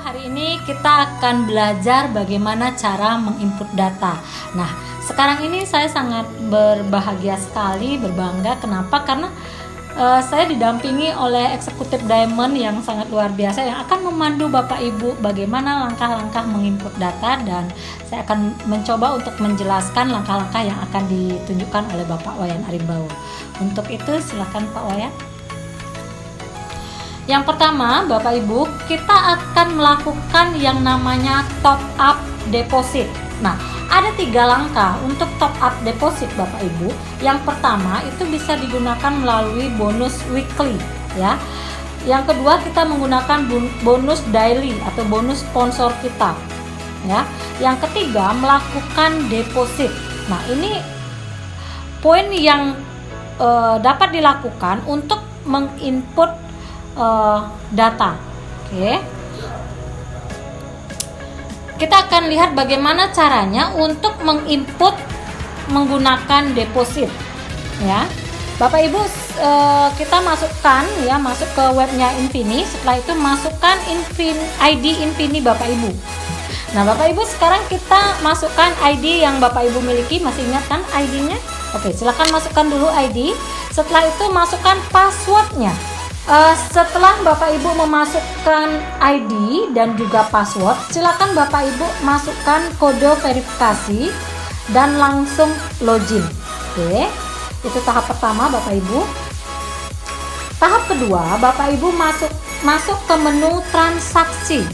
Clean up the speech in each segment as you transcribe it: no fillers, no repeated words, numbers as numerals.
hari ini kita akan belajar bagaimana cara menginput data. Nah, sekarang ini saya sangat berbahagia sekali, berbangga. Kenapa? Karena saya didampingi oleh eksekutif Diamond yang sangat luar biasa yang akan memandu Bapak Ibu bagaimana langkah-langkah menginput data, dan saya akan mencoba untuk menjelaskan langkah-langkah yang akan ditunjukkan oleh Bapak Wayan Arimbawo. Untuk itu silakan Pak Wayan. Yang pertama, Bapak Ibu, kita akan melakukan yang namanya top up deposit. Nah, ada 3 langkah untuk top up deposit Bapak Ibu. Yang pertama itu bisa digunakan melalui bonus weekly ya. Yang kedua kita menggunakan bonus daily atau bonus sponsor kita ya. Yang ketiga melakukan deposit. Nah, ini poin yang dapat dilakukan untuk menginput data. Oke. Kita akan lihat bagaimana caranya untuk menginput menggunakan deposit ya. Bapak Ibu, kita masukkan ya, masuk ke webnya Infini. Setelah itu masukkan ID Infini Bapak Ibu. Nah, Bapak Ibu, sekarang kita masukkan ID yang Bapak Ibu miliki. Masih ingat kan ID-nya? Oke, silakan masukkan dulu ID. Setelah itu masukkan passwordnya. Setelah Bapak Ibu memasukkan ID dan juga password, silakan Bapak Ibu masukkan kode verifikasi dan langsung login. Oke, itu tahap pertama Bapak Ibu. Tahap kedua, Bapak Ibu masuk ke menu transaksi.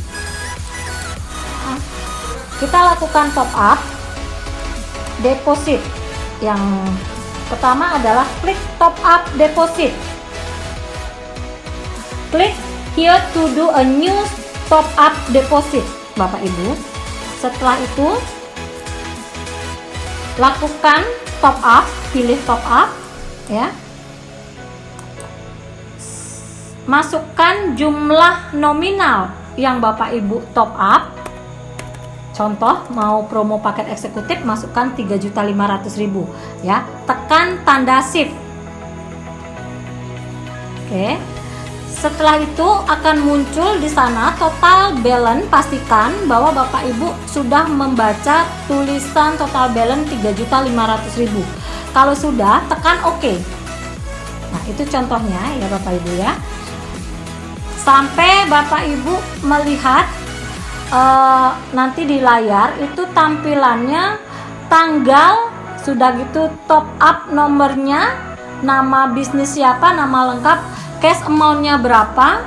Kita lakukan top up deposit. Yang pertama adalah klik top up deposit. Klik here to do a new top up deposit Bapak Ibu. Setelah itu lakukan top up, pilih top up ya. Masukkan jumlah nominal yang Bapak Ibu top up. Contoh mau promo paket eksekutif, masukkan 3.500.000 ya. Tekan tanda shift. Oke. Setelah itu akan muncul di sana total balance. Pastikan bahwa Bapak Ibu sudah membaca tulisan total balance 3.500.000. Kalau sudah, tekan OK. Nah, itu contohnya ya Bapak Ibu ya. Sampai Bapak Ibu melihat nanti di layar itu tampilannya tanggal, sudah gitu top up nomornya, nama bisnis siapa, nama lengkap, cash amount-nya berapa,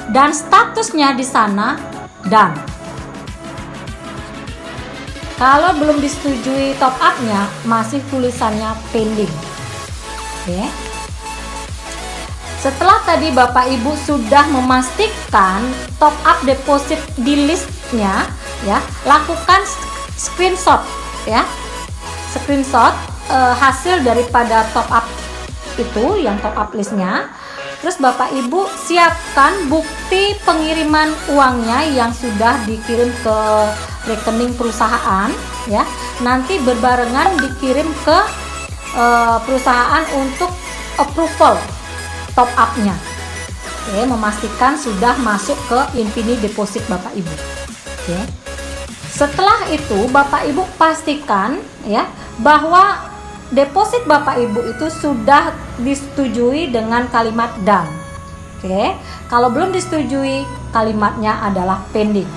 dan statusnya di sana dan kalau belum disetujui top up-nya masih tulisannya pending. Oke. Setelah tadi Bapak Ibu sudah memastikan top up deposit di listnya ya, lakukan screenshot ya. Screenshot hasil daripada top up itu yang top up listnya. Terus Bapak Ibu siapkan bukti pengiriman uangnya yang sudah dikirim ke rekening perusahaan ya. Nanti berbarengan dikirim ke perusahaan untuk approval top up-nya. Oke, memastikan sudah masuk ke Infini deposit Bapak Ibu. Oke. Setelah itu Bapak Ibu pastikan ya bahwa deposit Bapak Ibu itu sudah disetujui dengan kalimat done. Oke, kalau belum disetujui kalimatnya adalah pending.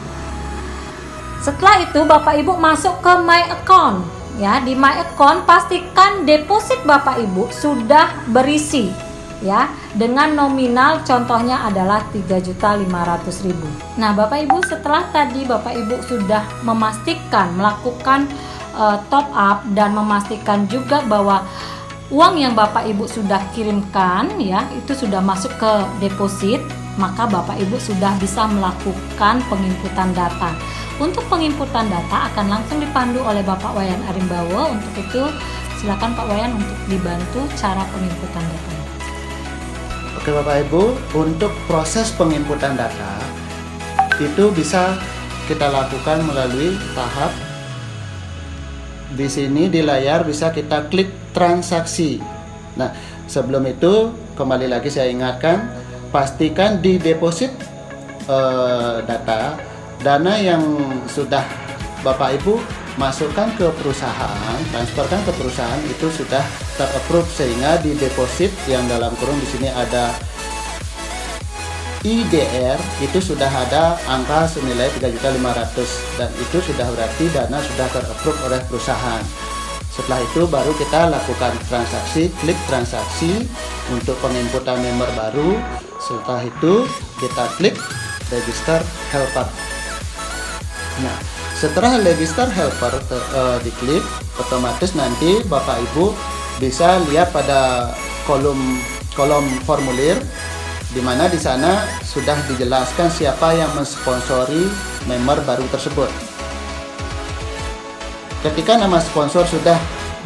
Setelah itu Bapak Ibu masuk ke My Account ya. Di My Account pastikan deposit Bapak Ibu sudah berisi ya, dengan nominal contohnya adalah 3.500.000. Nah, Bapak Ibu, setelah tadi Bapak Ibu sudah memastikan melakukan top up dan memastikan juga bahwa uang yang Bapak Ibu sudah kirimkan ya itu sudah masuk ke deposit, maka Bapak Ibu sudah bisa melakukan penginputan data. Untuk penginputan data akan langsung dipandu oleh Bapak Wayan Arimbawo. Untuk itu silakan Pak Wayan untuk dibantu cara penginputan data. Oke Bapak Ibu, untuk proses penginputan data itu bisa kita lakukan melalui tahap. Di sini di layar bisa kita klik transaksi. Nah, sebelum itu kembali lagi saya ingatkan, pastikan di deposit data dana yang sudah Bapak Ibu masukkan ke perusahaan, transferkan ke perusahaan itu sudah terapprove, sehingga di deposit yang dalam kurung di sini ada IDR itu sudah ada angka senilai 3.500.000 dan itu sudah berarti dana sudah terapprove oleh perusahaan. Setelah itu baru kita lakukan transaksi, klik transaksi untuk penginputan member baru. Setelah itu kita klik register helper. Nah, setelah register helper diklik, otomatis nanti Bapak Ibu bisa lihat pada kolom formulir, di mana di sana sudah dijelaskan siapa yang mensponsori member baru tersebut. Ketika nama sponsor sudah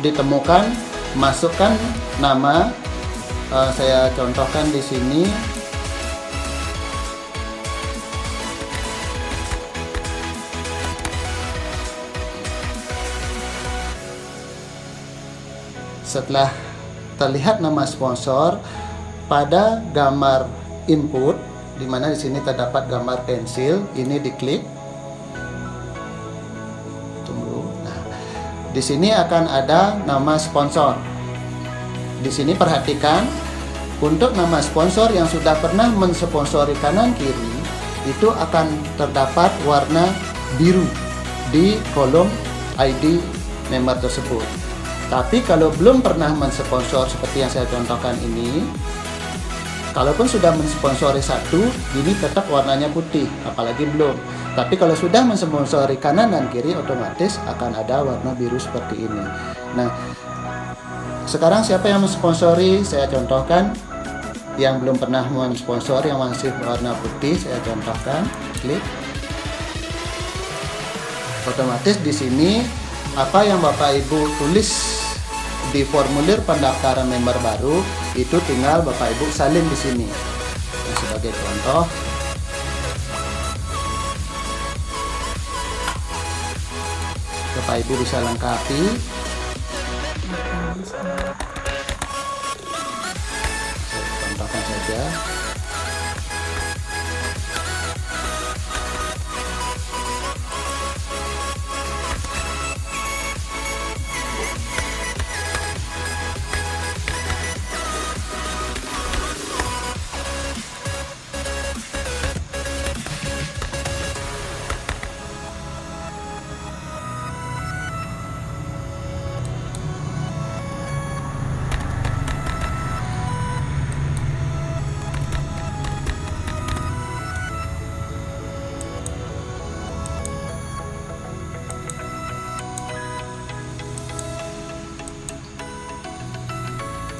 ditemukan, masukkan nama. Saya contohkan di sini. Setelah terlihat nama sponsor, pada gambar input, di mana di sini terdapat gambar pensil, ini diklik. Tunggu. Nah, di sini akan ada nama sponsor. Di sini perhatikan, untuk nama sponsor yang sudah pernah mensponsori kanan kiri, itu akan terdapat warna biru di kolom ID member tersebut. Tapi kalau belum pernah mensponsor seperti yang saya contohkan ini, kalaupun sudah mensponsori satu, ini tetap warnanya putih, apalagi belum. Tapi kalau sudah mensponsori kanan dan kiri, otomatis akan ada warna biru seperti ini. Nah, sekarang siapa yang mensponsori? Saya contohkan. Yang belum pernah mensponsor, yang masih warna putih, saya contohkan. Klik. Otomatis di sini apa yang Bapak Ibu tulis di formulir pendaftaran member baru itu tinggal Bapak Ibu salin di sini. Nah, sebagai contoh, Bapak Ibu bisa lengkapi. Saya contohkan saja.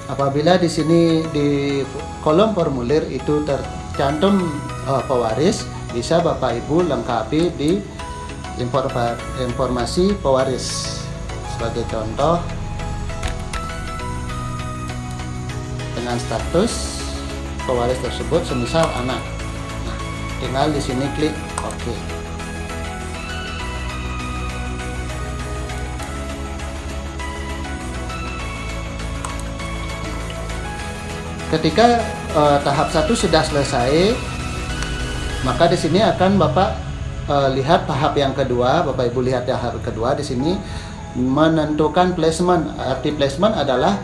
Apabila di sini di kolom formulir itu tercantum pewaris, bisa Bapak Ibu lengkapi di informasi pewaris. Sebagai contoh, dengan status pewaris tersebut semisal anak. Nah, tinggal di sini klik OK. Ketika tahap 1 sudah selesai, maka di sini akan Bapak lihat tahap yang kedua. Bapak Ibu lihat tahap kedua di sini menentukan placement. Arti placement adalah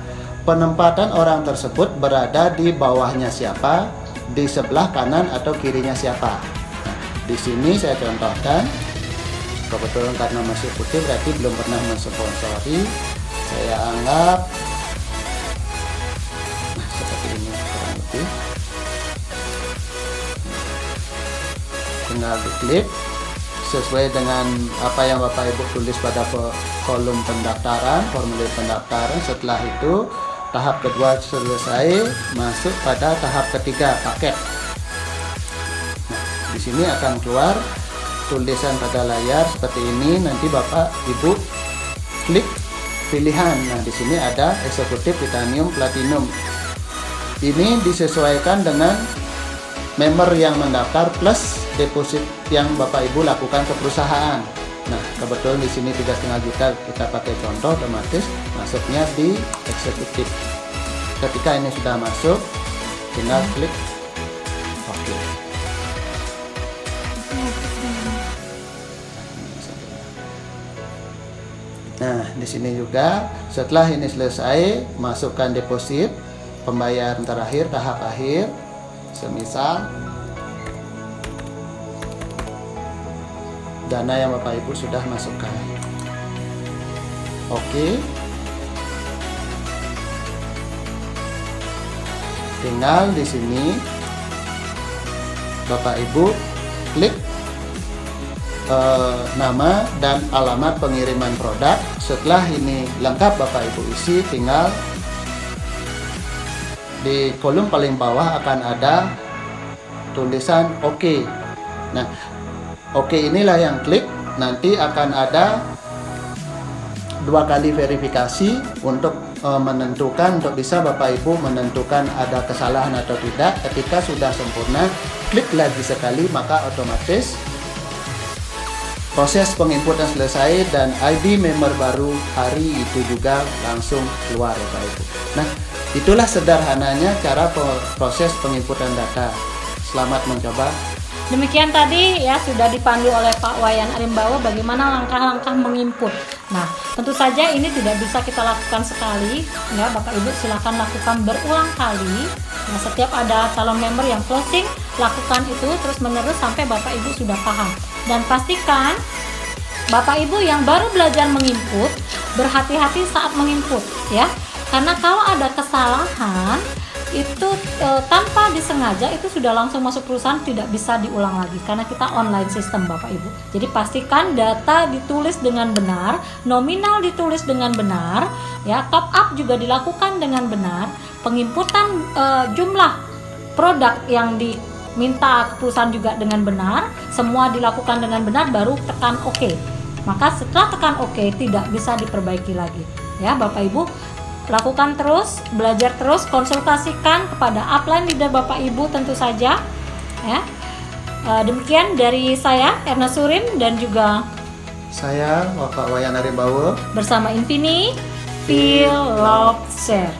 penempatan orang tersebut berada di bawahnya siapa, di sebelah kanan atau kirinya siapa. Nah, di sini saya contohkan, kebetulan karena masih putih berarti belum pernah mensponsori. Saya anggap ini kurang lebih. Tinggal diklik sesuai dengan apa yang Bapak Ibu tulis pada kolom pendaftaran, formulir pendaftaran. Setelah itu tahap kedua selesai, masuk pada tahap ketiga, paket. Nah, di sini akan keluar tulisan pada layar seperti ini. Nanti Bapak Ibu klik pilihan. Nah, di sini ada eksekutif, titanium, platinum. Ini disesuaikan dengan member yang mendaftar plus deposit yang Bapak Ibu lakukan ke perusahaan. Nah, kebetulan di sini 3,5 juta kita pakai contoh, otomatis masuknya di eksekutif. Ketika ini sudah masuk, tinggal klik OK. Nah, di sini juga setelah ini selesai, masukkan deposit pembayaran terakhir tahap akhir. Semisal dana yang Bapak Ibu sudah masukkan. Oke. Tinggal di sini Bapak Ibu klik nama dan alamat pengiriman produk. Setelah ini lengkap Bapak Ibu isi, tinggal di kolom paling bawah akan ada tulisan OK. Nah, OK inilah yang klik. Nanti akan ada 2 kali verifikasi untuk menentukan, untuk bisa Bapak Ibu menentukan ada kesalahan atau tidak. Ketika sudah sempurna, klik lagi sekali, maka otomatis proses penginputan selesai dan ID member baru hari itu juga langsung keluar Bapak Ibu. Nah, itulah sederhananya cara proses penginputan data. Selamat mencoba. Demikian tadi ya, sudah dipandu oleh Pak Wayan Arimbawa bagaimana langkah-langkah menginput. Nah, tentu saja ini tidak bisa kita lakukan sekali ya, Bapak Ibu silakan lakukan berulang kali. Nah, setiap ada calon member yang closing, lakukan itu terus-menerus sampai Bapak Ibu sudah paham. Dan pastikan Bapak Ibu yang baru belajar menginput berhati-hati saat menginput ya. Karena kalau ada kesalahan itu tanpa disengaja itu sudah langsung masuk perusahaan, tidak bisa diulang lagi karena kita online sistem Bapak Ibu. Jadi pastikan data ditulis dengan benar, nominal ditulis dengan benar, ya, top up juga dilakukan dengan benar, penginputan jumlah produk yang diminta ke perusahaan juga dengan benar, semua dilakukan dengan benar, baru tekan OK. Maka setelah tekan OK tidak bisa diperbaiki lagi. Ya Bapak Ibu, lakukan terus, belajar terus, konsultasikan kepada upline leader Bapak Ibu tentu saja ya. Demikian dari saya Erna Surin dan juga saya Bapak Wayan Arimbawa bersama Infini Feel Love Share.